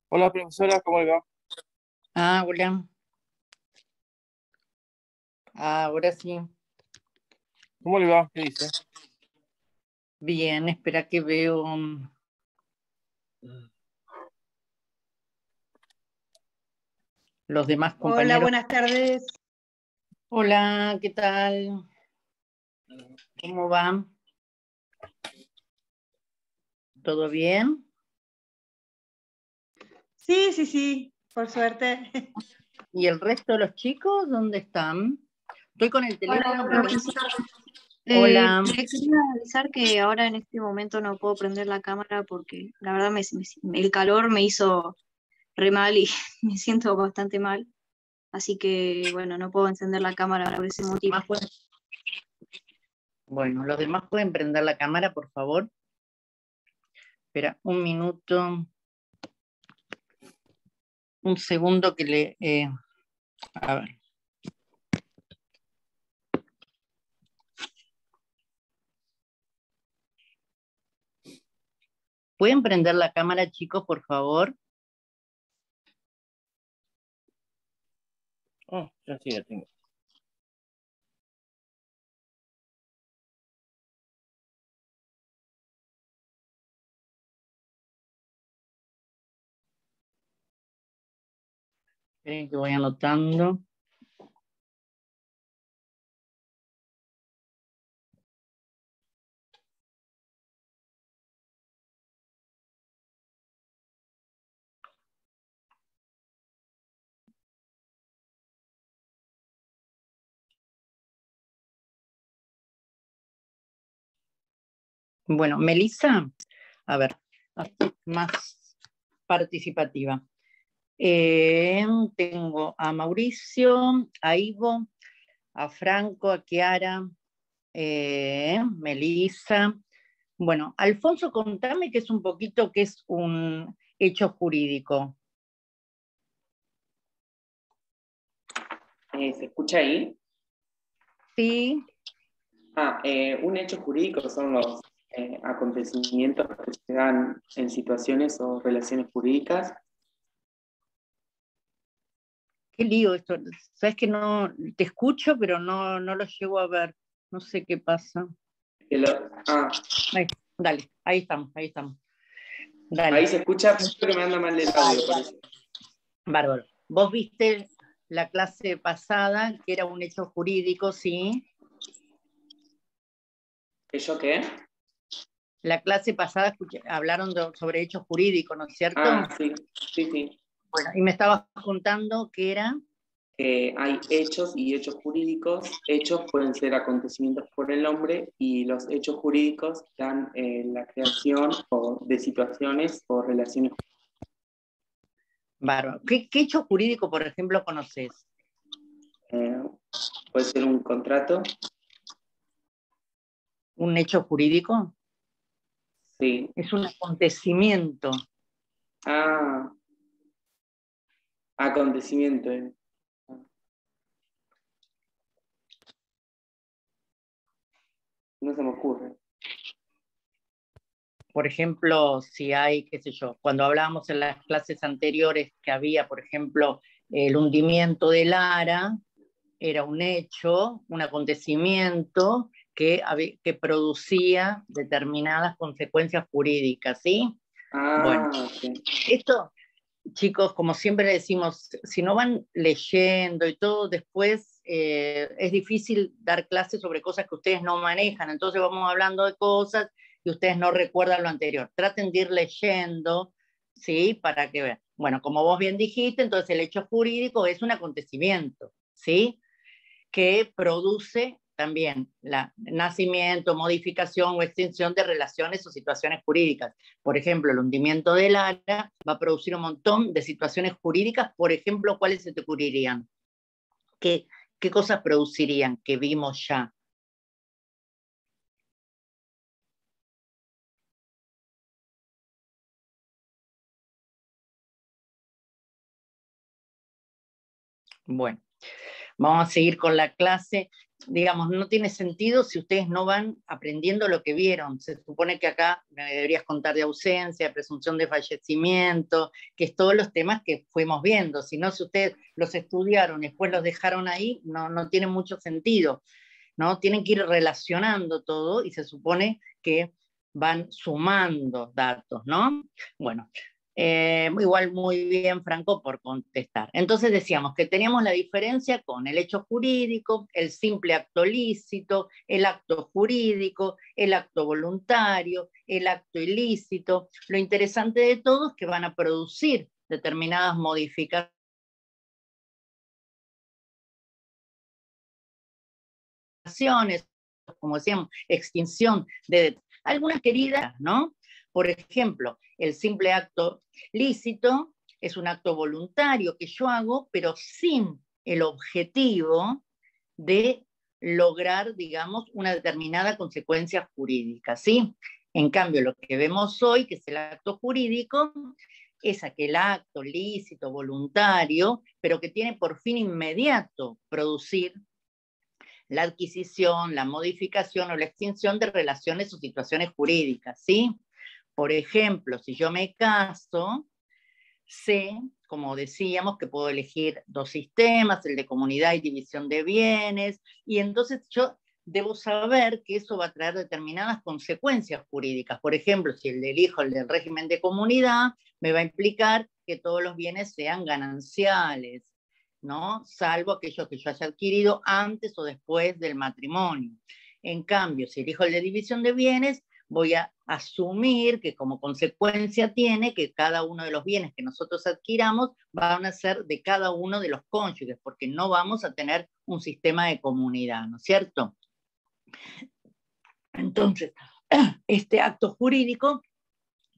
Hola profesora, ¿cómo le va? Hola. Ahora sí. ¿Cómo le va? ¿Qué dice? Bien, espera que veo los demás Hola, compañeros. buenas tardes. Hola, ¿qué tal? ¿Cómo va? ¿Todo bien? Sí, por suerte. ¿Y el resto de los chicos dónde están? Estoy con el Hola, teléfono, pero... profesor. Hola. Le quería avisar que ahora en este momento no puedo prender la cámara porque la verdad el calor me hizo re mal y me siento bastante mal. Así que bueno, no puedo encender la cámara por ese motivo. Bueno, los demás pueden prender la cámara, por favor. Espera, un minuto. Un segundo que le... a ver. ¿Pueden prender la cámara, chicos, por favor? Oh, ya sí, ya tengo. Esperen que voy anotando. Bueno, Melissa, a ver, más participativa. Tengo a Mauricio, a Ivo, a Franco, a Chiara, Melissa. Bueno, Alfonso, contame qué es un poquito, qué es un hecho jurídico. ¿Se escucha ahí? Sí, Un hecho jurídico son los acontecimientos que se dan en situaciones o relaciones jurídicas. qué lío esto. Sabes que no te escucho, pero no lo llego a ver. No sé qué pasa. Que lo- ah, Ahí, dale, ahí estamos, ahí estamos. Dale. Ahí se escucha, creo que me anda mal el audio, por eso. Bárbaro. Vos viste la clase pasada, que era un hecho jurídico, ¿sí? ¿Que yo qué? La clase pasada hablaron sobre hechos jurídicos, ¿no es cierto? Sí, sí, sí. Bueno, y me estabas contando que era... Hay hechos y hechos jurídicos. Hechos pueden ser acontecimientos por el hombre y los hechos jurídicos dan la creación de situaciones o relaciones. Bárbaro. ¿Qué hecho jurídico, por ejemplo, conoces? Eh, Puede ser un contrato. ¿Un hecho jurídico? Sí. Es un acontecimiento. Ah, acontecimiento. No se me ocurre. Por ejemplo, si hay, qué sé yo, cuando hablábamos en las clases anteriores que había, por ejemplo, el hundimiento de Lara, era un hecho, un acontecimiento que producía determinadas consecuencias jurídicas, ¿sí? Bueno, Ok. esto, chicos, como siempre decimos, si no van leyendo y todo, después es difícil dar clases sobre cosas que ustedes no manejan, entonces vamos hablando de cosas y ustedes no recuerdan lo anterior. Traten de ir leyendo, ¿sí? Para que vean. Bueno, como vos bien dijiste, entonces el hecho jurídico es un acontecimiento, ¿sí? Que produce también la nacimiento, modificación o extinción de relaciones o situaciones jurídicas. Por ejemplo, el hundimiento del ARA va a producir un montón de situaciones jurídicas. Por ejemplo, ¿cuáles se te ocurrirían? ¿Qué cosas producirían que vimos ya? Bueno, Vamos a seguir con la clase. Digamos, no tiene sentido si ustedes no van aprendiendo lo que vieron. Se supone que acá me deberías contar de ausencia, presunción de fallecimiento, que es todos los temas que fuimos viendo. Si no, si ustedes los estudiaron y después los dejaron ahí, no tiene mucho sentido, ¿no? Tienen que ir relacionando todo y se supone que van sumando datos, ¿no? Bueno, igual muy bien, Franco, por contestar. Entonces decíamos que teníamos la diferencia con el hecho jurídico, el simple acto lícito, el acto jurídico, el acto voluntario, el acto ilícito. Lo interesante de todo es que van a producir determinadas modificaciones, como decíamos, extinción de algunas queridas, ¿no? Por ejemplo, el simple acto lícito es un acto voluntario que yo hago, pero sin el objetivo de lograr, digamos, una determinada consecuencia jurídica, ¿sí? En cambio, lo que vemos hoy, que es el acto jurídico, es aquel acto lícito, voluntario, pero que tiene por fin inmediato producir la adquisición, la modificación o la extinción de relaciones o situaciones jurídicas, ¿sí? Por ejemplo, si yo me caso, sé, como decíamos, que puedo elegir dos sistemas, el de comunidad y división de bienes, y entonces yo debo saber que eso va a traer determinadas consecuencias jurídicas. Por ejemplo, si elijo el del régimen de comunidad, me va a implicar que todos los bienes sean gananciales, ¿no? Salvo aquellos que yo haya adquirido antes o después del matrimonio. En cambio, si elijo el de división de bienes, voy a asumir que como consecuencia tiene que cada uno de los bienes que nosotros adquiramos van a ser de cada uno de los cónyuges, porque no vamos a tener un sistema de comunidad, ¿no es cierto? Entonces, este acto jurídico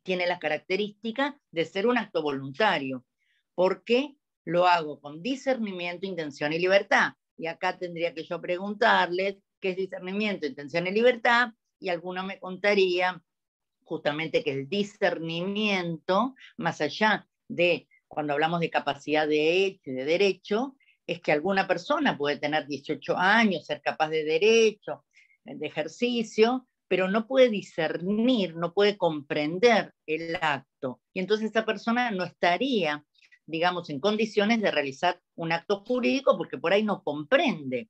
tiene la característica de ser un acto voluntario, porque lo hago con discernimiento, intención y libertad. Y acá tendría que yo preguntarles qué es discernimiento, intención y libertad, y alguno me contaría justamente que el discernimiento, más allá de cuando hablamos de capacidad de hecho y de derecho, es que alguna persona puede tener 18 años, ser capaz de derecho, de ejercicio, pero no puede discernir, no puede comprender el acto. Y entonces esa persona no estaría, digamos, en condiciones de realizar un acto jurídico porque por ahí no comprende.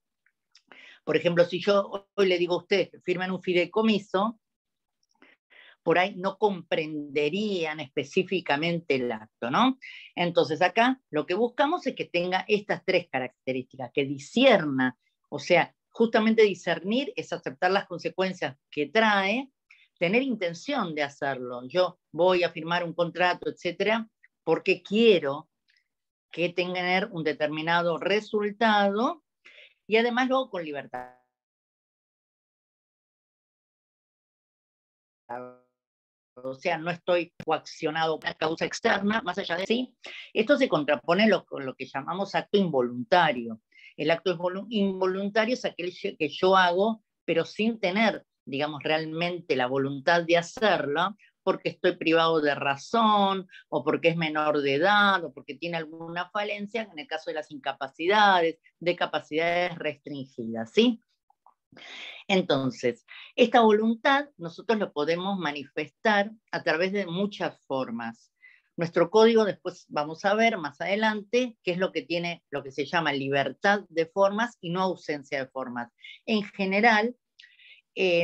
Por ejemplo, si yo hoy le digo a ustedes que firmen un fideicomiso, por ahí no comprenderían específicamente el acto, ¿no? Entonces acá lo que buscamos es que tenga estas tres características, que discierna, o sea, justamente discernir es aceptar las consecuencias que trae, tener intención de hacerlo. Yo voy a firmar un contrato, etcétera, porque quiero que tenga un determinado resultado y además luego con libertad. O sea, no estoy coaccionado por una causa externa, más allá de sí. Esto se contrapone con lo que llamamos acto involuntario. El acto involuntario es aquel que yo hago, pero sin tener, digamos, realmente la voluntad de hacerlo, porque estoy privado de razón, o porque es menor de edad, o porque tiene alguna falencia, en el caso de las incapacidades, de capacidades restringidas, ¿sí? Entonces, esta voluntad nosotros lo podemos manifestar a través de muchas formas. Nuestro código, después vamos a ver más adelante, qué es lo que tiene lo que se llama libertad de formas y no ausencia de formas. En general,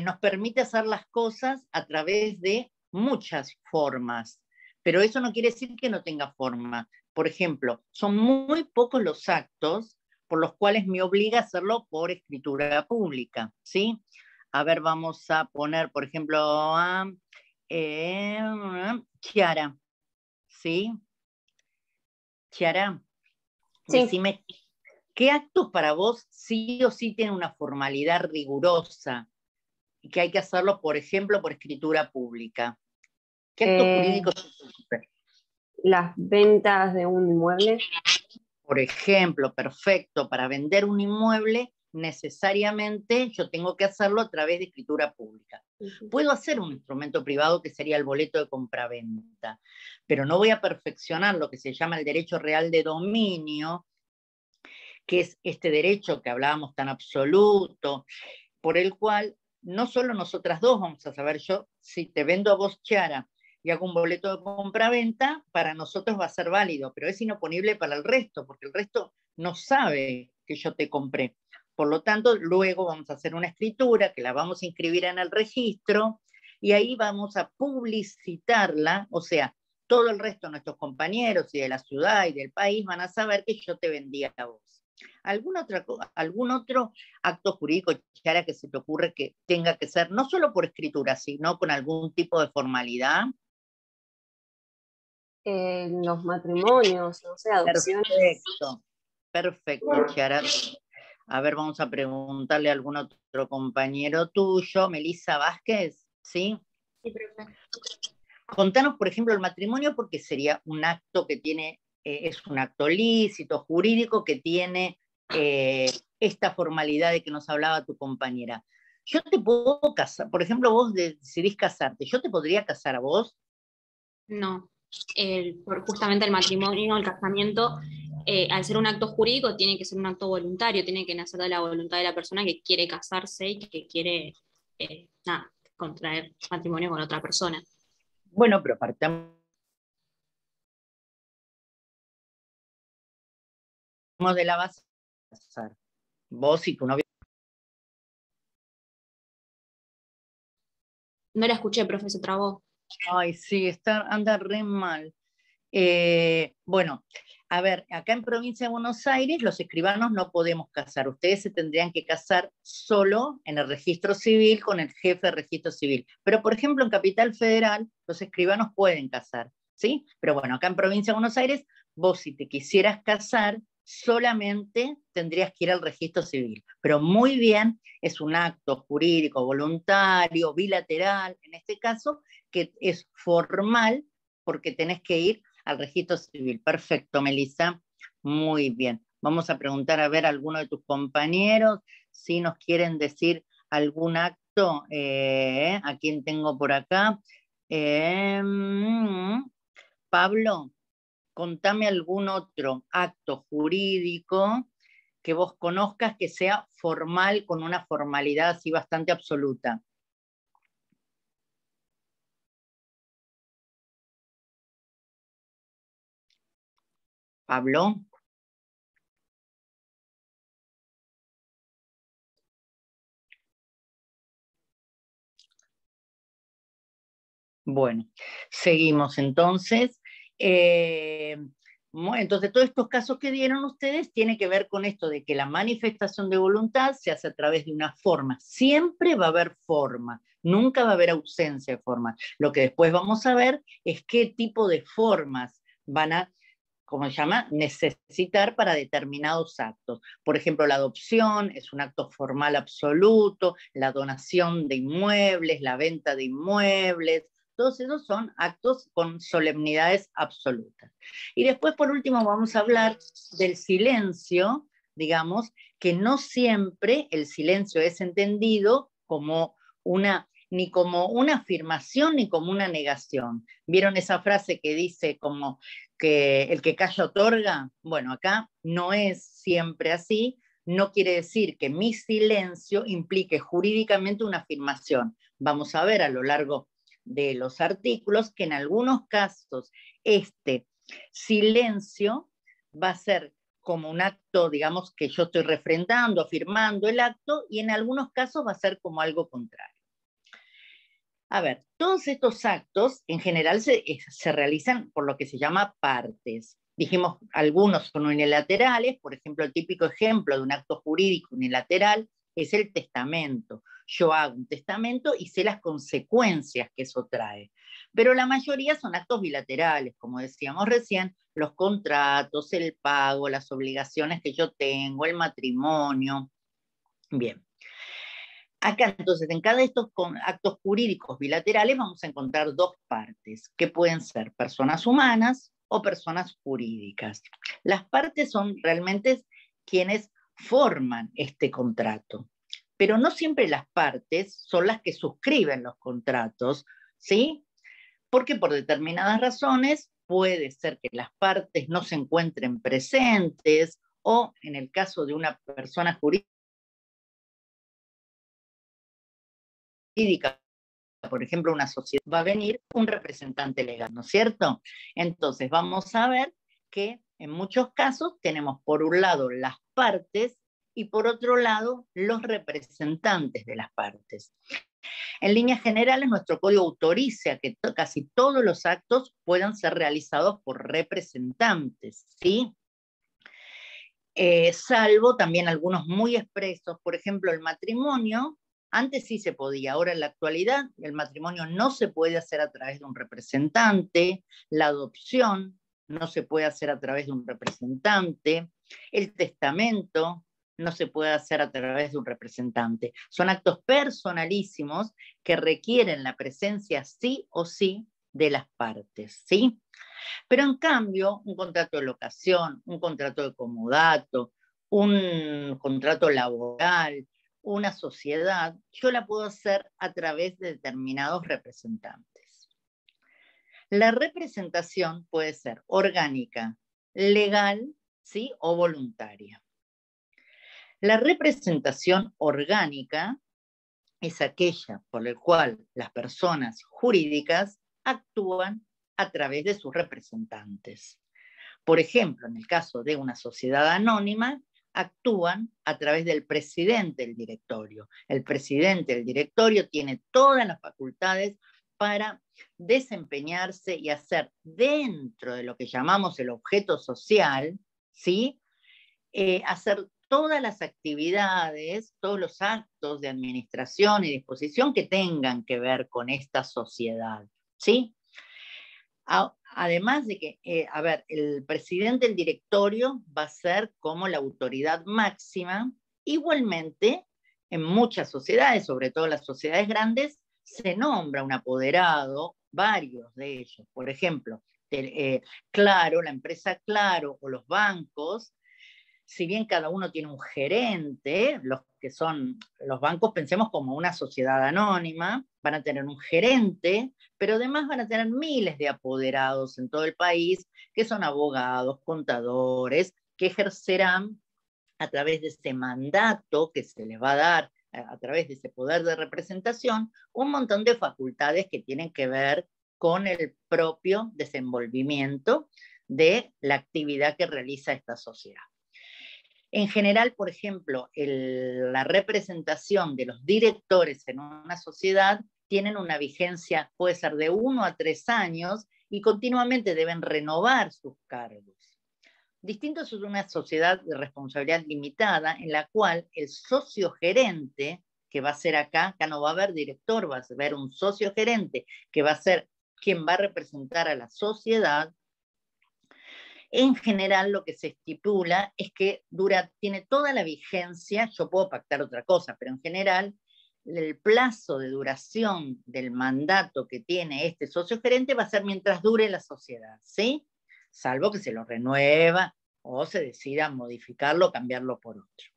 nos permite hacer las cosas a través de muchas formas, pero eso no quiere decir que no tenga forma. Por ejemplo, son muy pocos los actos por los cuales me obliga a hacerlo por escritura pública, ¿sí? A ver, vamos a poner, por ejemplo, a Chiara, ¿sí? Chiara, sí. Decime, ¿qué actos para vos sí o sí tienen una formalidad rigurosa y que hay que hacerlo, por ejemplo, por escritura pública? ¿Qué actos jurídicos se las ventas de un inmueble? Por ejemplo, perfecto, para vender un inmueble necesariamente yo tengo que hacerlo a través de escritura pública. Puedo hacer un instrumento privado que sería el boleto de compraventa, pero no voy a perfeccionar lo que se llama el derecho real de dominio, que es este derecho que hablábamos tan absoluto, por el cual no solo nosotras dos vamos a saber, yo si te vendo a vos, Chiara, y hago un boleto de compra-venta, para nosotros va a ser válido, pero es inoponible para el resto, porque el resto no sabe que yo te compré. Por lo tanto, luego vamos a hacer una escritura que la vamos a inscribir en el registro y ahí vamos a publicitarla, o sea, todo el resto de nuestros compañeros y de la ciudad y del país van a saber que yo te vendía a vos. ¿Algún otro acto jurídico, Chiara, que se te ocurre que tenga que ser no solo por escritura, sino con algún tipo de formalidad? Los matrimonios, no sé, adopciones. Perfecto, Chiara. A ver, vamos a preguntarle a algún otro compañero tuyo, Melissa Vázquez, ¿sí? Sí, profe. Contanos, por ejemplo, el matrimonio, porque sería un acto que tiene, es un acto lícito, jurídico, que tiene esta formalidad de que nos hablaba tu compañera. Yo te puedo casar, por ejemplo, vos decidís casarte, ¿yo te podría casar a vos? No, justamente el matrimonio, el casamiento, al ser un acto jurídico, tiene que ser un acto voluntario, tiene que nacer de la voluntad de la persona que quiere casarse y que quiere contraer matrimonio con otra persona. Bueno, pero partamos de la base de casar. Vos y tu novio. No la escuché, profe, se trabó. Ay, sí, anda re mal. Bueno, a ver, acá en Provincia de Buenos Aires los escribanos no podemos casar. Ustedes se tendrían que casar solo en el registro civil con el jefe de registro civil. Pero, por ejemplo, en Capital Federal los escribanos pueden casar, ¿sí? Pero bueno, acá en Provincia de Buenos Aires, vos si te quisieras casar, solamente tendrías que ir al registro civil. Pero muy bien, es un acto jurídico, voluntario, bilateral, en este caso, que es formal porque tenés que ir al registro civil. Perfecto, Melissa. Muy bien. Vamos a preguntar a ver a alguno de tus compañeros si nos quieren decir algún acto. ¿A quién tengo por acá? Pablo, contame algún otro acto jurídico que vos conozcas que sea formal, con una formalidad así bastante absoluta. Pablo. Bueno, seguimos entonces. Entonces, todos estos casos que dieron ustedes tienen que ver con esto de que la manifestación de voluntad se hace a través de una forma. Siempre va a haber forma, nunca va a haber ausencia de forma. Lo que después vamos a ver es qué tipo de formas van a, ¿cómo se llama?, necesitar para determinados actos. Por ejemplo, la adopción es un acto formal absoluto, la donación de inmuebles, la venta de inmuebles, todos esos son actos con solemnidades absolutas. Y después, por último, vamos a hablar del silencio, digamos, que no siempre el silencio es entendido como ni como una afirmación ni como una negación. ¿Vieron esa frase que dice como que el que calla otorga? Bueno, acá no es siempre así, no quiere decir que mi silencio implique jurídicamente una afirmación. Vamos a ver a lo largo de los artículos que en algunos casos este silencio va a ser como un acto, digamos, que yo estoy refrendando, afirmando el acto, y en algunos casos va a ser como algo contrario. A ver, todos estos actos en general se realizan por lo que se llama partes. Dijimos, algunos son unilaterales, por ejemplo, el típico ejemplo de un acto jurídico unilateral es el testamento. Yo hago un testamento y sé las consecuencias que eso trae. Pero la mayoría son actos bilaterales, como decíamos recién, los contratos, el pago, las obligaciones que yo tengo, el matrimonio. Bien. Acá, entonces, en cada de estos actos jurídicos bilaterales vamos a encontrar dos partes, que pueden ser personas humanas o personas jurídicas. Las partes son realmente quienes forman este contrato, pero no siempre las partes son las que suscriben los contratos, ¿sí? Porque por determinadas razones puede ser que las partes no se encuentren presentes o en el caso de una persona jurídica, por ejemplo, una sociedad, va a venir un representante legal, ¿no es cierto? Entonces vamos a ver que en muchos casos tenemos por un lado las partes y por otro lado los representantes de las partes. En líneas generales, nuestro código autoriza que casi todos los actos puedan ser realizados por representantes, ¿sí? Salvo también algunos muy expresos, por ejemplo, el matrimonio. Antes sí se podía, ahora en la actualidad el matrimonio no se puede hacer a través de un representante, la adopción no se puede hacer a través de un representante, el testamento no se puede hacer a través de un representante. Son actos personalísimos que requieren la presencia sí o sí de las partes, ¿sí? Pero en cambio, un contrato de locación, un contrato de comodato, un contrato laboral, una sociedad, yo la puedo hacer a través de determinados representantes. La representación puede ser orgánica, legal, ¿sí? O voluntaria. La representación orgánica es aquella por la cual las personas jurídicas actúan a través de sus representantes. Por ejemplo, en el caso de una sociedad anónima, actúan a través del presidente del directorio. El presidente del directorio tiene todas las facultades para desempeñarse y hacer dentro de lo que llamamos el objeto social, ¿sí? Hacer todas las actividades, todos los actos de administración y disposición que tengan que ver con esta sociedad, ¿sí? Además de que, el presidente del directorio va a ser como la autoridad máxima. Igualmente, en muchas sociedades, sobre todo las sociedades grandes, se nombra un apoderado, varios de ellos. Por ejemplo, Claro, la empresa Claro o los bancos, si bien cada uno tiene un gerente, los que son los bancos, pensemos como una sociedad anónima, van a tener un gerente, pero además van a tener miles de apoderados en todo el país, que son abogados, contadores, que ejercerán a través de ese mandato que se les va a dar, a través de ese poder de representación, un montón de facultades que tienen que ver con el propio desenvolvimiento de la actividad que realiza esta sociedad. En general, por ejemplo, la representación de los directores en una sociedad tienen una vigencia, puede ser de 1 a 3 años, y continuamente deben renovar sus cargos. Distinto es una sociedad de responsabilidad limitada, en la cual el socio gerente, que va a ser acá no va a haber director, va a haber un socio gerente, que va a ser quien va a representar a la sociedad. En general, lo que se estipula es que tiene toda la vigencia. Yo puedo pactar otra cosa, pero en general el plazo de duración del mandato que tiene este socio gerente va a ser mientras dure la sociedad, ¿sí? Salvo que se lo renueva o se decida modificarlo o cambiarlo por otro.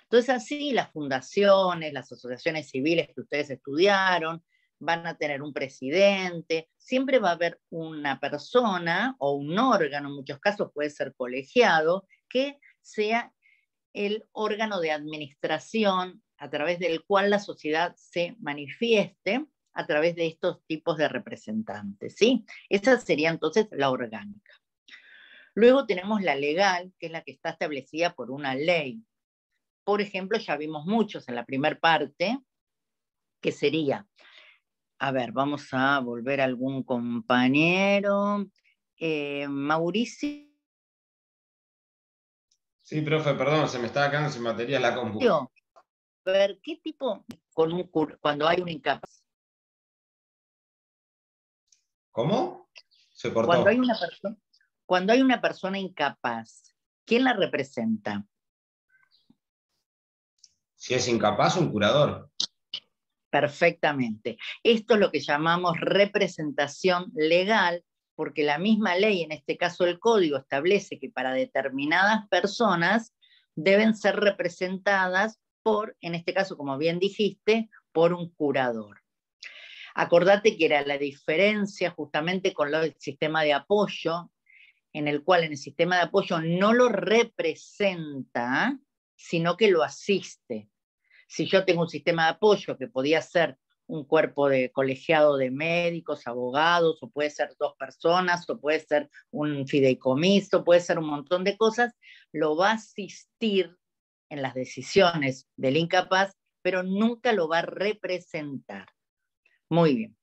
Entonces así las fundaciones, las asociaciones civiles que ustedes estudiaron, van a tener un presidente, siempre va a haber una persona o un órgano, en muchos casos puede ser colegiado, que sea el órgano de administración a través del cual la sociedad se manifieste a través de estos tipos de representantes, ¿sí? Esa sería entonces la orgánica. Luego tenemos la legal, que es la que está establecida por una ley. Por ejemplo, ya vimos muchos en la primera parte, que sería, vamos a volver a algún compañero. Mauricio. Sí, profe, perdón, se me estaba quedando sin batería la compu. A ver, ¿qué tipo cuando hay un incapaz? ¿Cómo? Se cortó. Cuando hay una persona incapaz, ¿quién la representa? Si es incapaz, un curador. Perfectamente. Esto es lo que llamamos representación legal, porque la misma ley, en este caso el código, establece que para determinadas personas deben ser representadas por, en este caso, como bien dijiste, por un curador. Acordate que era la diferencia justamente con el sistema de apoyo en el cual en el sistema de apoyo no lo representa, sino que lo asiste. Si yo tengo un sistema de apoyo que podía ser un cuerpo de colegiado de médicos, abogados, o puede ser 2 personas, o puede ser un fideicomiso, puede ser un montón de cosas, lo va a asistir en las decisiones del incapaz, pero nunca lo va a representar. Muy bien.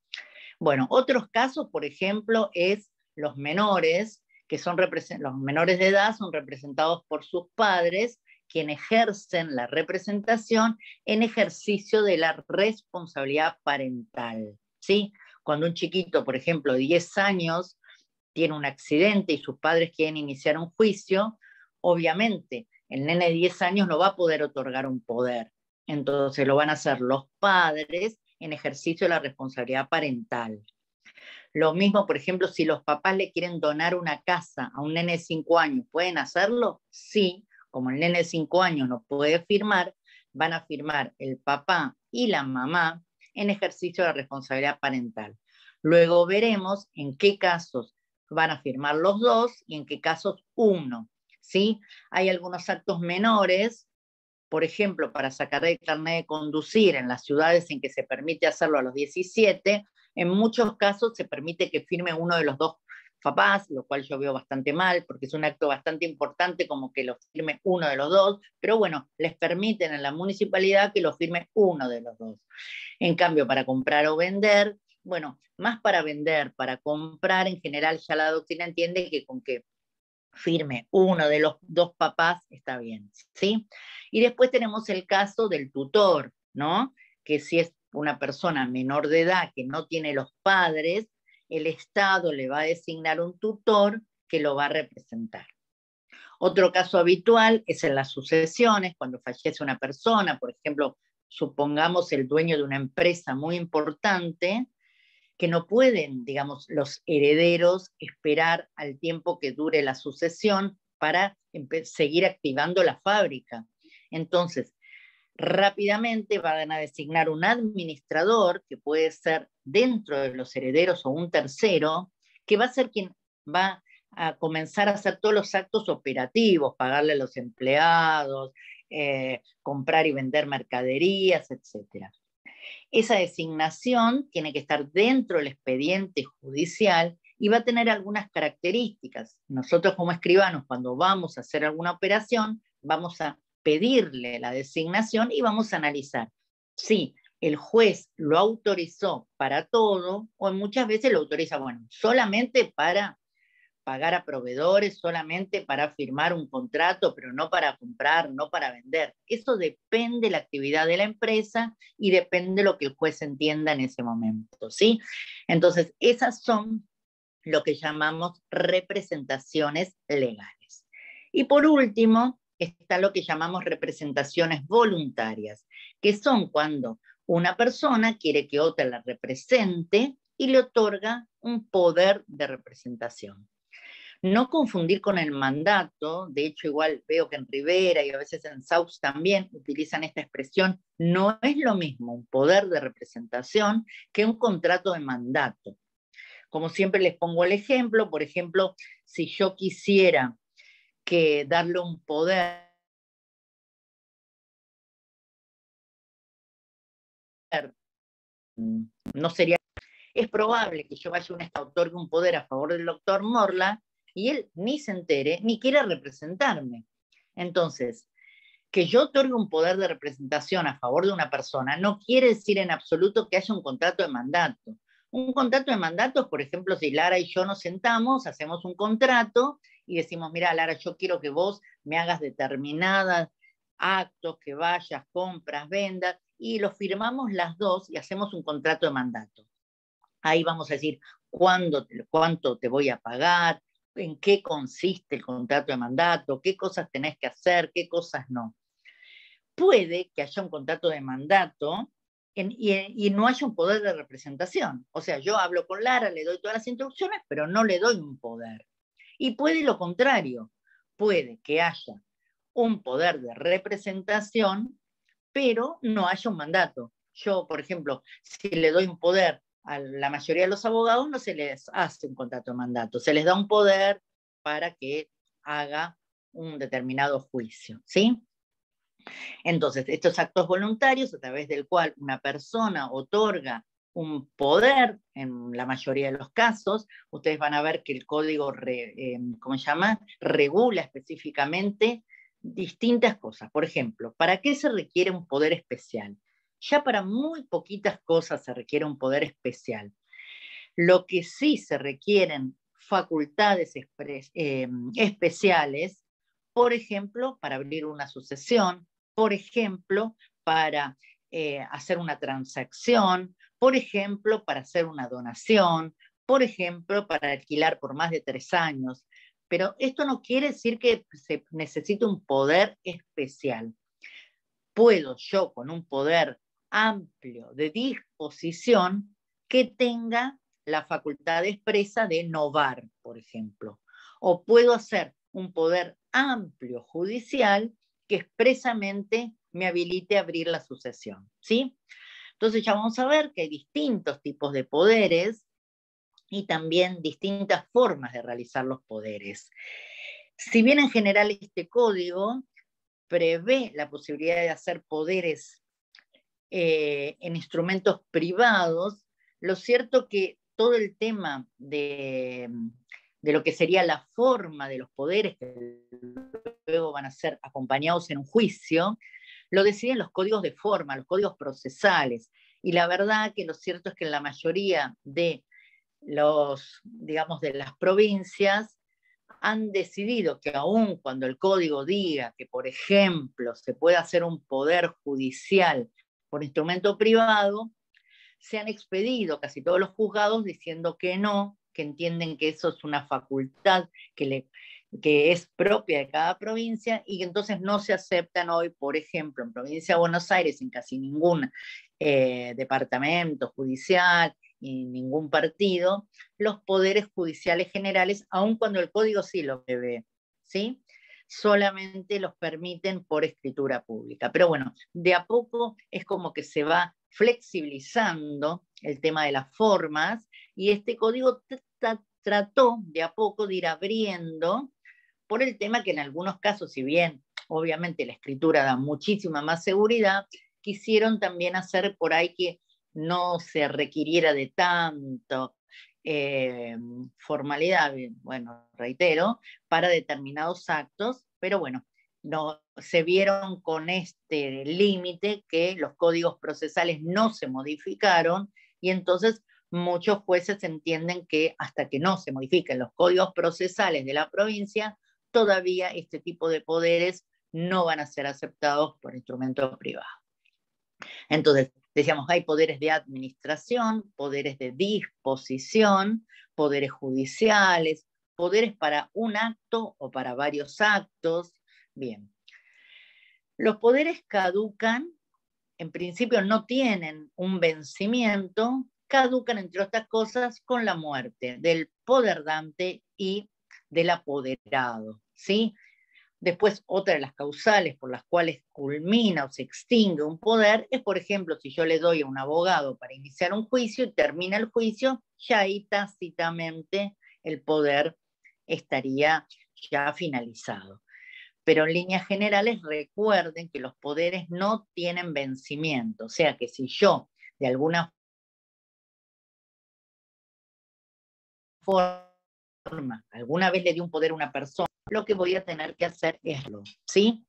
Bueno, otros casos, por ejemplo, es los menores, que son los menores de edad son representados por sus padres, quienes ejercen la representación en ejercicio de la responsabilidad parental, ¿sí? Cuando un chiquito, por ejemplo, de 10 años, tiene un accidente y sus padres quieren iniciar un juicio, obviamente el nene de 10 años no va a poder otorgar un poder. Entonces lo van a hacer los padres en ejercicio de la responsabilidad parental. Lo mismo, por ejemplo, si los papás le quieren donar una casa a un nene de 5 años, ¿pueden hacerlo? Sí, como el nene de 5 años no puede firmar, van a firmar el papá y la mamá en ejercicio de la responsabilidad parental. Luego veremos en qué casos van a firmar los dos y en qué casos uno, ¿sí? Hay algunos actos menores, por ejemplo, para sacar el carnet de conducir en las ciudades en que se permite hacerlo a los 17, en muchos casos se permite que firme uno de los dos papás, lo cual yo veo bastante mal, porque es un acto bastante importante como que lo firme uno de los dos, pero bueno, les permiten en la municipalidad que lo firme uno de los dos. En cambio, para comprar o vender, bueno, más para vender, para comprar en general ya la doctrina entiende que con que firme uno de los dos papás está bien, ¿sí? Y después tenemos el caso del tutor, ¿no? Que si es una persona menor de edad que no tiene los padres, el Estado le va a designar un tutor que lo va a representar. Otro caso habitual es en las sucesiones, cuando fallece una persona, por ejemplo, supongamos el dueño de una empresa muy importante, que no pueden, digamos, los herederos esperar al tiempo que dure la sucesión para seguir activando la fábrica. Entonces, rápidamente van a designar un administrador, que puede ser dentro de los herederos o un tercero, que va a ser quien va a comenzar a hacer todos los actos operativos, pagarle a los empleados, comprar y vender mercaderías, etc. Esa designación tiene que estar dentro del expediente judicial y va a tener algunas características. Nosotros como escribanos, cuando vamos a hacer alguna operación, vamos a pedirle la designación y vamos a analizar si el juez lo autorizó para todo o muchas veces lo autoriza, bueno, solamente para pagar a proveedores, solamente para firmar un contrato, pero no para comprar, no para vender. Eso depende de la actividad de la empresa y depende de lo que el juez entienda en ese momento, ¿sí? Entonces, esas son lo que llamamos representaciones legales. Y por último, está lo que llamamos representaciones voluntarias, que son cuando una persona quiere que otra la represente y le otorga un poder de representación. No confundir con el mandato, de hecho igual veo que en Rivera y a veces en Saux también utilizan esta expresión, no es lo mismo un poder de representación que un contrato de mandato. Como siempre les pongo el ejemplo, por ejemplo, si yo quisiera que darle un poder no sería, es probable que yo vaya a un otorgue un poder a favor del doctor Morla y él ni se entere, ni quiera representarme. Entonces, que yo otorgue un poder de representación a favor de una persona no quiere decir en absoluto que haya un contrato de mandato. Un contrato de mandato es, por ejemplo, si Lara y yo nos sentamos, hacemos un contrato y decimos, mira, Lara, yo quiero que vos me hagas determinados actos, que vayas, compras, vendas, y lo firmamos las dos y hacemos un contrato de mandato. Ahí vamos a decir cuánto te voy a pagar, en qué consiste el contrato de mandato, qué cosas tenés que hacer, qué cosas no. Puede que haya un contrato de mandato y no haya un poder de representación. O sea, yo hablo con Lara, le doy todas las instrucciones, pero no le doy un poder. Y puede lo contrario, puede que haya un poder de representación, pero no haya un mandato. Yo, por ejemplo, si le doy un poder a la mayoría de los abogados, no se les hace un contrato de mandato, se les da un poder para que haga un determinado juicio, ¿sí? Entonces, estos actos voluntarios a través del cual una persona otorga un poder, en la mayoría de los casos, ustedes van a ver que el código ¿cómo se llama? Regula específicamente distintas cosas. Por ejemplo, ¿para qué se requiere un poder especial? Ya para muy poquitas cosas se requiere un poder especial. Lo que sí se requieren facultades especiales, por ejemplo, para abrir una sucesión, por ejemplo, para hacer una transacción, por ejemplo, para hacer una donación, por ejemplo, para alquilar por más de 3 años. Pero esto no quiere decir que se necesite un poder especial. Puedo yo, con un poder amplio de disposición, que tenga la facultad expresa de novar, por ejemplo. O puedo hacer un poder amplio judicial que expresamente me habilite a abrir la sucesión, ¿sí? Entonces ya vamos a ver que hay distintos tipos de poderes y también distintas formas de realizar los poderes. Si bien en general este código prevé la posibilidad de hacer poderes en instrumentos privados, lo cierto que todo el tema de lo que sería la forma de los poderes que luego van a ser acompañados en un juicio, lo deciden los códigos de forma, los códigos procesales. Y la verdad que lo cierto es que en la mayoría de digamos, de las provincias han decidido que aun cuando el código diga que, por ejemplo, se puede hacer un poder judicial por instrumento privado, se han expedido casi todos los juzgados diciendo que no, que entienden que eso es una facultad que es propia de cada provincia y que entonces no se aceptan hoy, por ejemplo, en provincia de Buenos Aires, en casi ningún departamento judicial y ningún partido, los poderes judiciales generales, aun cuando el código sí lo prevé, ¿sí? Solamente los permiten por escritura pública. Pero bueno, de a poco es como que se va flexibilizando el tema de las formas y este código trató de a poco de ir abriendo por el tema que en algunos casos, si bien obviamente la escritura da muchísima más seguridad, quisieron también hacer por ahí que no se requiriera de tanto formalidad, bueno, reitero, para determinados actos, pero bueno, no, se vieron con este límite que los códigos procesales no se modificaron y entonces muchos jueces entienden que hasta que no se modifiquen los códigos procesales de la provincia, todavía este tipo de poderes no van a ser aceptados por instrumentos privados. Entonces, decíamos, hay poderes de administración, poderes de disposición, poderes judiciales, poderes para un acto o para varios actos. Bien. Los poderes caducan, en principio no tienen un vencimiento, caducan, entre otras cosas, con la muerte del poderdante y del apoderado, ¿sí? Después, otra de las causales por las cuales culmina o se extingue un poder es, por ejemplo, si yo le doy a un abogado para iniciar un juicio y termina el juicio, ya ahí tácitamente el poder estaría ya finalizado. Pero en líneas generales recuerden que los poderes no tienen vencimiento, o sea que si yo de alguna forma alguna vez le di un poder a una persona, lo que voy a tener que hacer es lo, ¿sí?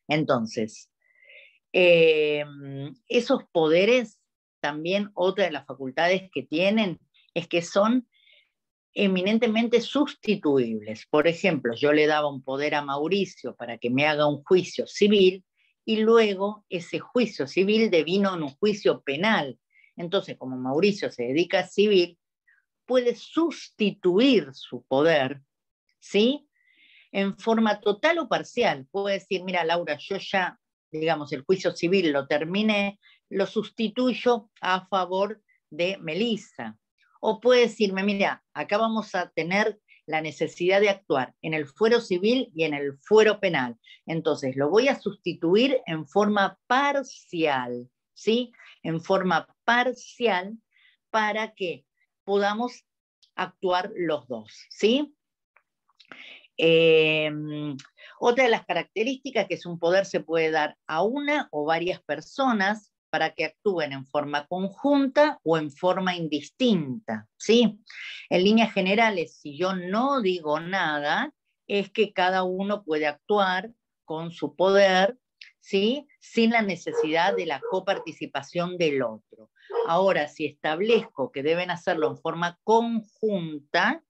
Entonces, esos poderes, también otra de las facultades que tienen es que son eminentemente sustituibles. Por ejemplo, yo le daba un poder a Mauricio para que me haga un juicio civil y luego ese juicio civil devino en un juicio penal. Entonces, como Mauricio se dedica a civil, puede sustituir su poder, ¿sí? En forma total o parcial. Puede decir, mira, Laura, yo ya, digamos, el juicio civil lo terminé, lo sustituyo a favor de Melissa. O puede decirme, mira, acá vamos a tener la necesidad de actuar en el fuero civil y en el fuero penal. Entonces, lo voy a sustituir en forma parcial, ¿sí? En forma parcial para que podamos actuar los dos, ¿sí? Otra de las características que es un poder se puede dar a una o varias personas para que actúen en forma conjunta o en forma indistinta, ¿sí? En líneas generales, si yo no digo nada, es que cada uno puede actuar con su poder, ¿sí? Sin la necesidad de la coparticipación del otro. Ahora, si establezco que deben hacerlo en forma conjunta,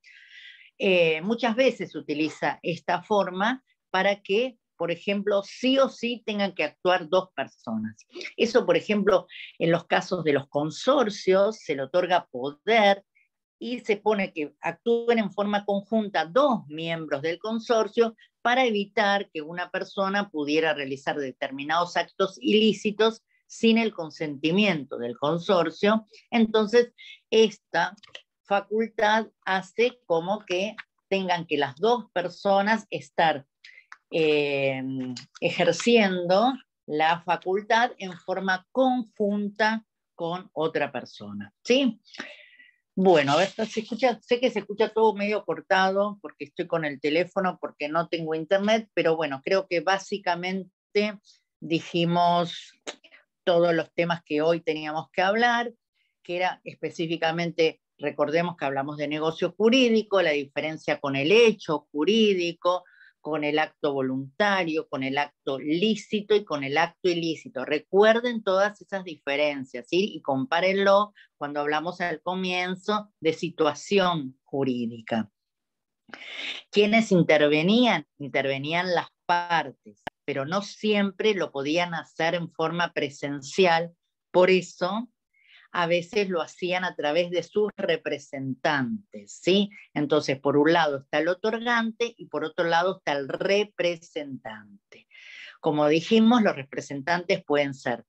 muchas veces se utiliza esta forma para que, por ejemplo, sí o sí tengan que actuar dos personas. Eso, por ejemplo, en los casos de los consorcios se le otorga poder y se pone que actúen en forma conjunta dos miembros del consorcio para evitar que una persona pudiera realizar determinados actos ilícitos sin el consentimiento del consorcio. Entonces, esta facultad hace como que tengan que las dos personas estar ejerciendo la facultad en forma conjunta con otra persona, ¿sí? Bueno, a ver, se escucha, sé que se escucha todo medio cortado porque estoy con el teléfono, porque no tengo internet, pero bueno, creo que básicamente dijimos todos los temas que hoy teníamos que hablar, que era específicamente, recordemos que hablamos de negocio jurídico, la diferencia con el hecho jurídico, con el acto voluntario, con el acto lícito y con el acto ilícito. Recuerden todas esas diferencias, ¿sí? Y compárenlo cuando hablamos al comienzo de situación jurídica. ¿Quiénes intervenían? Intervenían las partes, pero no siempre lo podían hacer en forma presencial, por eso a veces lo hacían a través de sus representantes, ¿sí? Entonces, por un lado está el otorgante y por otro lado está el representante. Como dijimos, los representantes pueden ser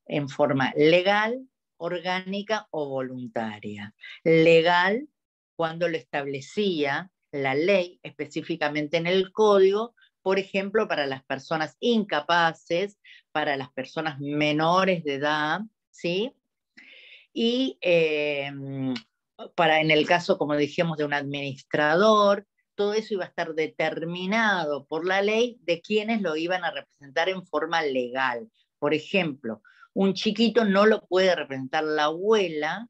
en forma legal, orgánica o voluntaria. Legal, cuando lo establecía la ley, específicamente en el código, por ejemplo, para las personas incapaces, para las personas menores de edad, ¿sí? Y para en el caso, como dijimos, de un administrador, todo eso iba a estar determinado por la ley de quienes lo iban a representar en forma legal. Por ejemplo, un chiquito no lo puede representar la abuela,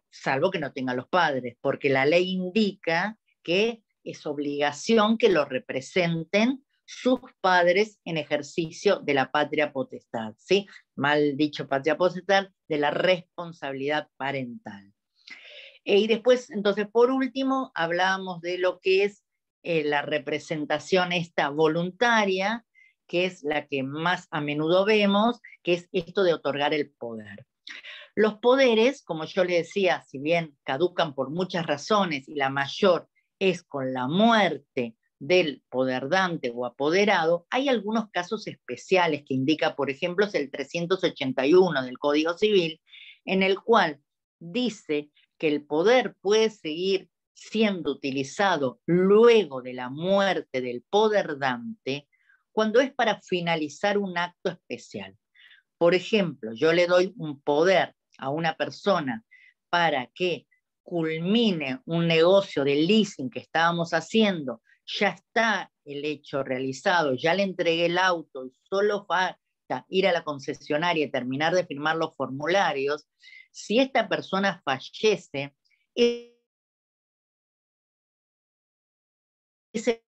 salvo que no tenga los padres, porque la ley indica que es obligación que lo representen sus padres en ejercicio de la patria potestad, ¿sí? Mal dicho patria potestad, de la responsabilidad parental. Y después, entonces, por último, hablábamos de lo que es la representación esta voluntaria, que es la que más a menudo vemos, que es esto de otorgar el poder. Los poderes, como yo le decía, si bien caducan por muchas razones y la mayor es con la muerte del poderdante o apoderado, hay algunos casos especiales que indica, por ejemplo, es el 381 del Código Civil, en el cual dice que el poder puede seguir siendo utilizado luego de la muerte del poderdante cuando es para finalizar un acto especial. Por ejemplo, yo le doy un poder a una persona para que culmine un negocio de leasing que estábamos haciendo, ya está el hecho realizado, ya le entregué el auto y solo falta ir a la concesionaria y terminar de firmar los formularios. Si esta persona fallece, ese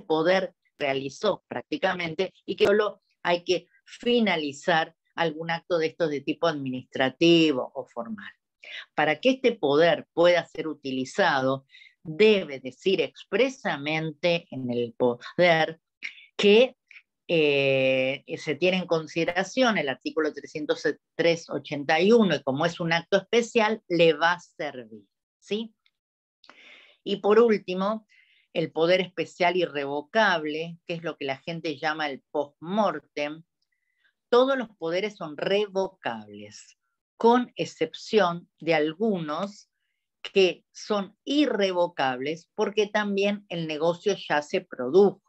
poder realizó prácticamente y que solo hay que finalizar algún acto de estos de tipo administrativo o formal. Para que este poder pueda ser utilizado, debe decir expresamente en el poder que se tiene en consideración el artículo 381 y como es un acto especial, le va a servir, ¿sí? Y por último, el poder especial irrevocable, que es lo que la gente llama el post-mortem. Todos los poderes son revocables, con excepción de algunos que son irrevocables porque también el negocio ya se produjo.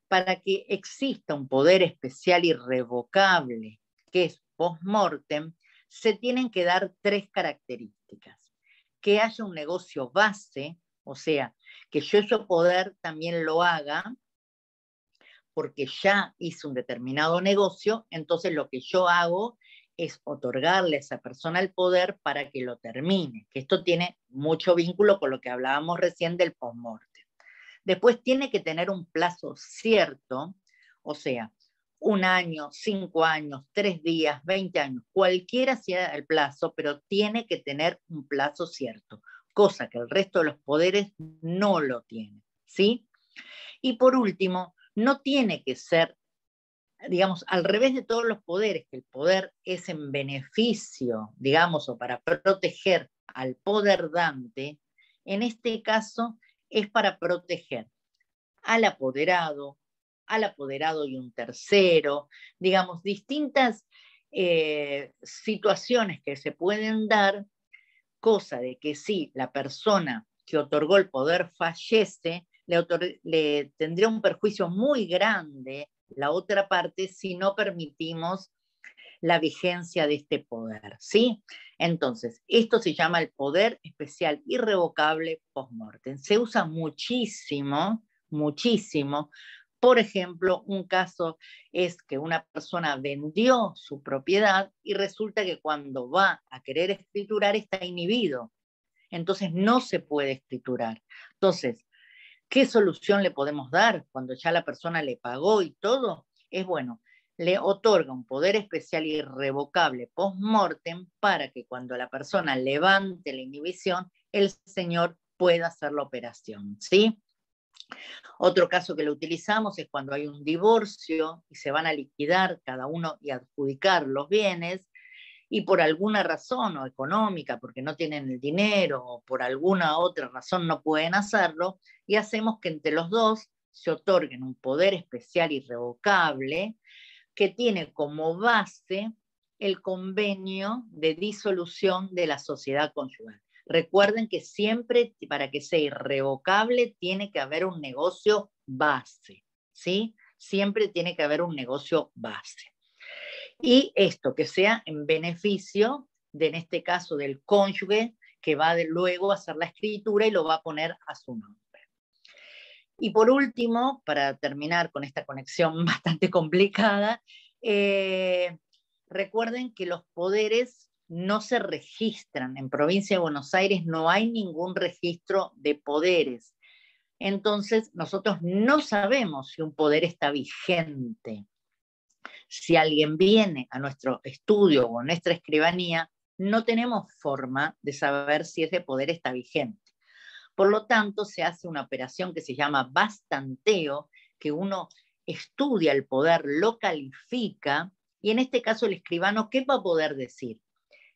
Para que exista un poder especial irrevocable, que es post-mortem, se tienen que dar tres características. Que haya un negocio base, O sea, que yo ese poder también lo haga porque ya hice un determinado negocio, entonces lo que yo hago es otorgarle a esa persona el poder para que lo termine, que esto tiene mucho vínculo con lo que hablábamos recién del postmortem. Después tiene que tener un plazo cierto, o sea, 1 año, 5 años, 3 días, 20 años, cualquiera sea el plazo, pero tiene que tener un plazo cierto, cosa que el resto de los poderes no lo tienen, ¿sí? Y por último, no tiene que ser, digamos, al revés de todos los poderes, que el poder es en beneficio, digamos, o para proteger al poder dante, en este caso es para proteger al apoderado y un tercero, digamos, distintas situaciones que se pueden dar, cosa de que si la persona que otorgó el poder fallece, le tendría un perjuicio muy grande la otra parte si no permitimos la vigencia de este poder, ¿sí? Entonces, esto se llama el poder especial irrevocable post-mortem. Se usa muchísimo, muchísimo. Por ejemplo, un caso es que una persona vendió su propiedad y resulta que cuando va a querer escriturar está inhibido. Entonces no se puede escriturar. Entonces, ¿qué solución le podemos dar cuando ya la persona le pagó y todo? Es bueno, le otorga un poder especial irrevocable post-mortem para que cuando la persona levante la inhibición, el señor pueda hacer la operación, ¿sí? Otro caso que lo utilizamos es cuando hay un divorcio y se van a liquidar cada uno y adjudicar los bienes, y por alguna razón o económica, porque no tienen el dinero o por alguna otra razón no pueden hacerlo, y hacemos que entre los dos se otorguen un poder especial irrevocable que tiene como base el convenio de disolución de la sociedad conyugal. Recuerden que siempre, para que sea irrevocable, tiene que haber un negocio base, ¿sí? Siempre tiene que haber un negocio base. Y esto que sea en beneficio de, en este caso, del cónyuge que va luego a hacer la escritura y lo va a poner a su nombre. Y por último, para terminar con esta conexión bastante complicada, recuerden que los poderes no se registran. En Provincia de Buenos Aires no hay ningún registro de poderes. Entonces, nosotros no sabemos si un poder está vigente. Si alguien viene a nuestro estudio o a nuestra escribanía, no tenemos forma de saber si ese poder está vigente. Por lo tanto, se hace una operación que se llama bastanteo, que uno estudia el poder, lo califica, y en este caso el escribano, ¿qué va a poder decir?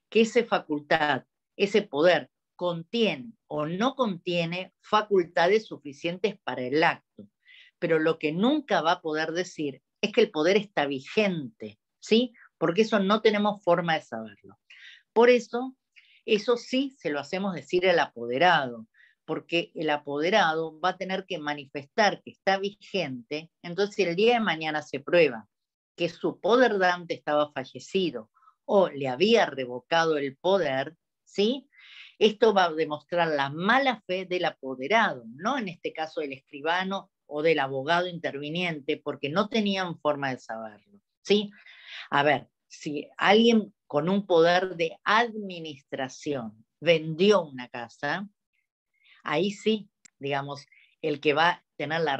Que esa facultad, ese poder, contiene o no contiene facultades suficientes para el acto. Pero lo que nunca va a poder decir es que el poder está vigente, ¿sí? Porque eso no tenemos forma de saberlo. Por eso sí se lo hacemos decir al apoderado, porque el apoderado va a tener que manifestar que está vigente. Entonces, si el día de mañana se prueba que su poder dante estaba fallecido o le había revocado el poder, ¿sí? Esto va a demostrar la mala fe del apoderado, no en este caso del escribano o del abogado interviniente, porque no tenían forma de saberlo, ¿sí? A ver, si alguien con un poder de administración vendió una casa, ahí sí, digamos, el que va a tener la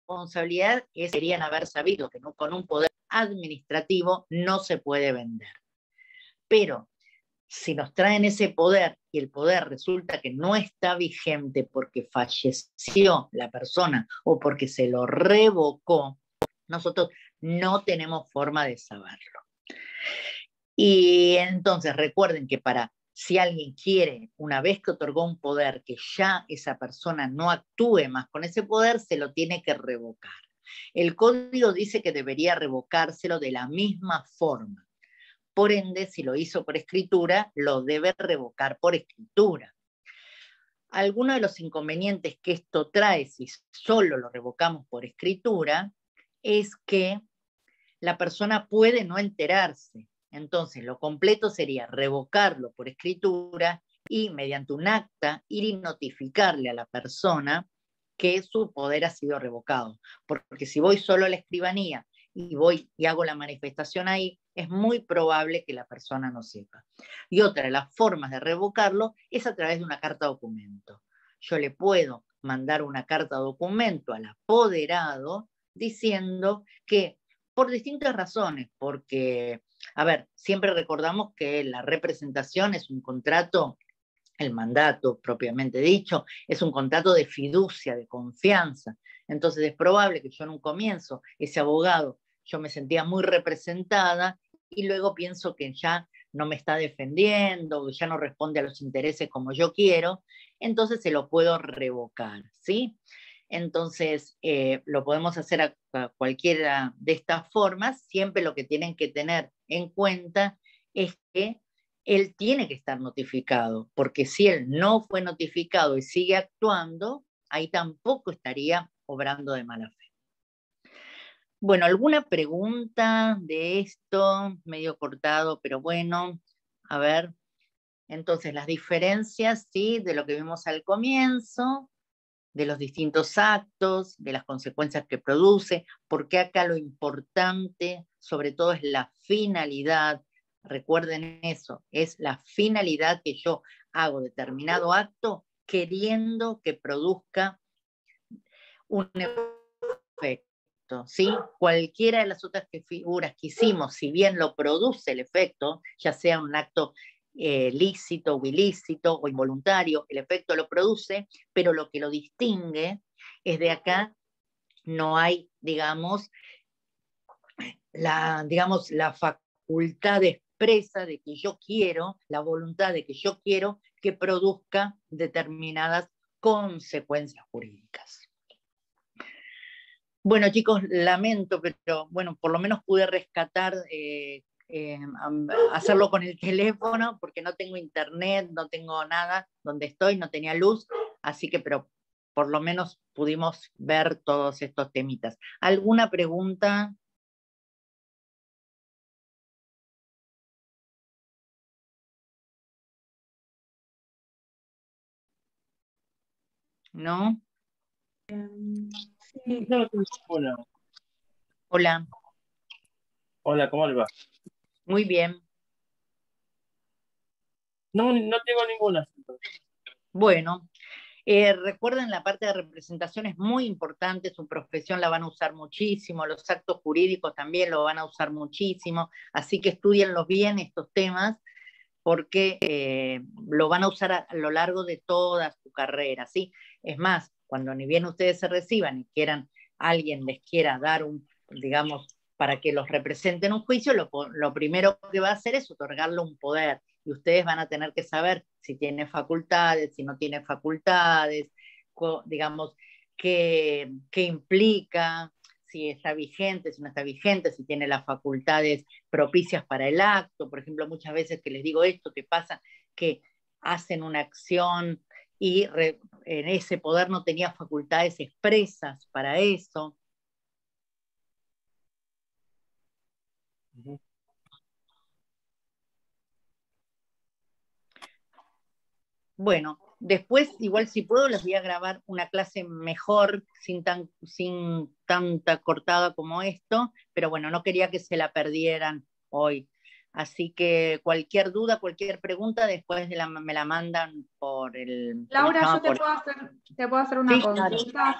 responsabilidad serían haber sabido que con un poder administrativo no se puede vender. Pero si nos traen ese poder y el poder resulta que no está vigente porque falleció la persona o porque se lo revocó, nosotros no tenemos forma de saberlo. Y entonces recuerden que si alguien quiere, una vez que otorgó un poder, que ya esa persona no actúe más con ese poder, se lo tiene que revocar. El código dice que debería revocárselo de la misma forma. Por ende, si lo hizo por escritura, lo debe revocar por escritura. Alguno de los inconvenientes que esto trae, si solo lo revocamos por escritura, es que la persona puede no enterarse. Entonces, lo completo sería revocarlo por escritura y mediante un acta ir y notificarle a la persona que su poder ha sido revocado. Porque si voy solo a la escribanía y voy y hago la manifestación ahí, es muy probable que la persona no sepa. Y otra de las formas de revocarlo es a través de una carta documento. Yo le puedo mandar una carta documento al apoderado diciendo que por distintas razones, porque, a ver, siempre recordamos que la representación es un contrato, el mandato propiamente dicho, es un contrato de fiducia, de confianza. Entonces es probable que yo en un comienzo, ese abogado, yo me sentía muy representada y luego pienso que ya no me está defendiendo, ya no responde a los intereses como yo quiero, entonces se lo puedo revocar, ¿sí? Entonces, lo podemos hacer a cualquiera de estas formas, siempre lo que tienen que tener en cuenta es que él tiene que estar notificado, porque si él no fue notificado y sigue actuando, ahí tampoco estaría obrando de mala fe. Bueno, ¿alguna pregunta de esto? Medio cortado, pero bueno, a ver. Entonces, las diferencias, ¿sí? De lo que vimos al comienzo, de los distintos actos, de las consecuencias que produce, porque acá lo importante, sobre todo, es la finalidad. Recuerden eso, es la finalidad que yo hago determinado acto queriendo que produzca un efecto, ¿sí? Cualquiera de las otras figuras que hicimos, si bien lo produce el efecto, ya sea un acto lícito o ilícito o involuntario, el efecto lo produce, pero lo que lo distingue es de acá no hay, digamos, la facultad expresa de que yo quiero, la voluntad de que yo quiero que produzca determinadas consecuencias jurídicas. Bueno, chicos, lamento, pero bueno, por lo menos pude rescatar hacerlo con el teléfono, porque no tengo internet, no tengo nada, donde estoy no tenía luz, así que, pero por lo menos pudimos ver todos estos temitas. ¿Alguna pregunta? ¿No? Sí, yo no tengo ninguna. Hola. Hola, ¿cómo le va? Muy bien. No, no tengo ninguna. Bueno, recuerden, la parte de representación es muy importante, su profesión la van a usar muchísimo, los actos jurídicos también lo van a usar muchísimo, así que estudienlos bien estos temas, porque lo van a usar a lo largo de toda su carrera, ¿sí? Es más, cuando ni bien ustedes se reciban y quieran, alguien les quiera dar un, digamos, para que los represente en un juicio, lo primero que va a hacer es otorgarle un poder, y ustedes van a tener que saber si tiene facultades, si no tiene facultades, digamos, qué implica, si está vigente, si no está vigente, si tiene las facultades propicias para el acto. Por ejemplo, muchas veces que les digo esto, que pasa que hacen una acción y en ese poder no tenía facultades expresas para eso. Bueno, después, igual si puedo, les voy a grabar una clase mejor, sin tanta cortada como esto, pero bueno, no quería que se la perdieran hoy. Así que cualquier duda, cualquier pregunta, después me la mandan por el... Laura, yo te puedo hacer una consulta, claro.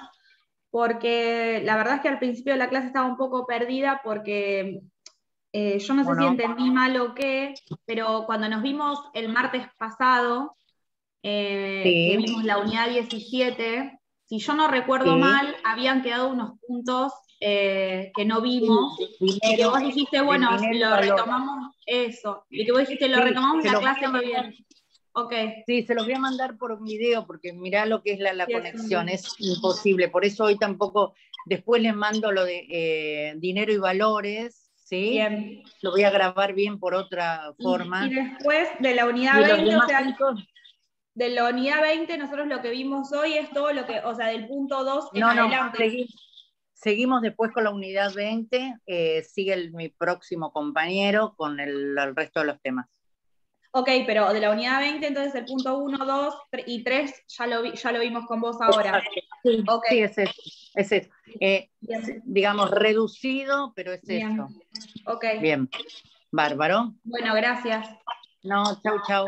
Porque la verdad es que al principio de la clase estaba un poco perdida porque yo no sé si entendí mal o qué, pero cuando nos vimos el martes pasado, que vimos la unidad 17, si yo no recuerdo mal, habían quedado unos puntos que no vimos, y que vos dijiste, bueno, lo retomamos, eso, y que vos dijiste, lo retomamos en la clase que viene. Okay. Sí, se los voy a mandar por video, porque mirá lo que es la conexión, es imposible, por eso hoy tampoco, después les mando lo de dinero y valores, ¿sí? Bien. Lo voy a grabar bien por otra forma. Y después de la unidad 20, o sea, de la unidad 20, nosotros lo que vimos hoy es todo lo que, o sea, del punto 2 en adelante. Seguimos después con la unidad 20, sigue mi próximo compañero con el resto de los temas. Ok, pero de la unidad 20, entonces el punto 1, 2 y 3 ya lo vimos con vos ahora. Sí, Okay. sí, es eso. Digamos, reducido, pero es Bien. eso. Ok. Bien, bárbaro. Bueno, gracias. No, chau.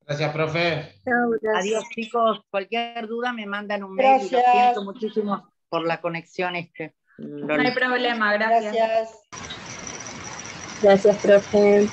Gracias, profe. Chao, gracias. Adiós, chicos. Cualquier duda me mandan un mail y lo siento muchísimo por la conexión. No hay problema, gracias. Gracias, profe.